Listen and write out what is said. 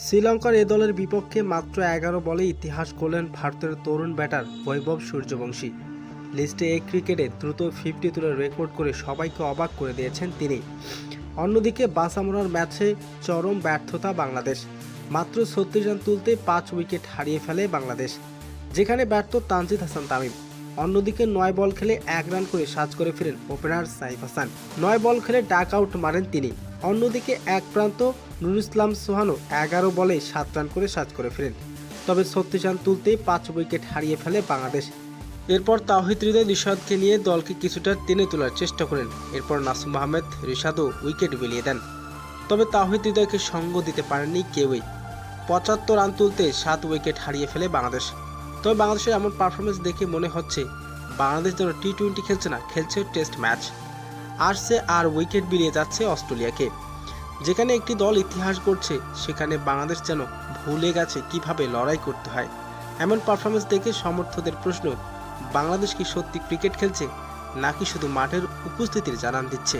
শ্রীলঙ্কার এ দলের বিপক্ষে মাত্র 11 বলে ইতিহাস গড়লেন ভারতের তরুণ ব্যাটার বৈভব সূর্যবংশী। লিস্টে এই ক্রিকেটে দ্রুত 50 তুলে রেকর্ড করে সবাইকে অবাক করে দিয়েছেন তিনি। অন্যদিকে বাসামোরার ম্যাচে চরম ব্যর্থতা বাংলাদেশ। মাত্র 36 রান তুলতে 5 উইকেট হারিয়ে ফেলে বাংলাদেশ, যেখানে ব্যর্থ তানজিদ হাসান তামিম। অন্যদিকে 9 বল খেলে 1 রান করে সাজ করে ফিরেন ওপেনার সাইফ হাসান। 9 বল খেলে ডাক আউট মারেন তিনি। অন্যদিকে এক প্রান্ত নুরুল ইসলাম সোহানও 11 বলে 7 রান করে সাজ করে ফিরেন। তবে 36 রান তুলতেই 5 উইকেট হারিয়ে ফেলে বাংলাদেশ। এরপর তাওহিদ হৃদয় রিশাদকে নিয়ে দলকে কিছুটা টেনে তোলার চেষ্টা করেন। এরপর নাসুম আহমেদ রিশাদও উইকেট বিলিয়ে দেন। তবে তাওহিদ হৃদয়কে সঙ্গ দিতে পারেননি কেউই। 75 রান তুলতে 7 উইকেট হারিয়ে ফেলে বাংলাদেশ। তবে বাংলাদেশের এমন পারফরমেন্স দেখে মনে হচ্ছে বাংলাদেশ যেন টি-20 খেলছে না, খেলছে টেস্ট ম্যাচ। আসছে আর উইকেট বিলিয়ে যাচ্ছে অস্ট্রেলিয়াকে। যেখানে একটি দল ইতিহাস গড়ছে, সেখানে বাংলাদেশ যেন ভুলে গেছে কিভাবে লড়াই করতে হয়। এমন পারফরমেন্স দেখে সমর্থকদের প্রশ্ন, বাংলাদেশ কি সত্যি ক্রিকেট খেলছে নাকি শুধু মাঠের উপস্থিতির জানান দিচ্ছে?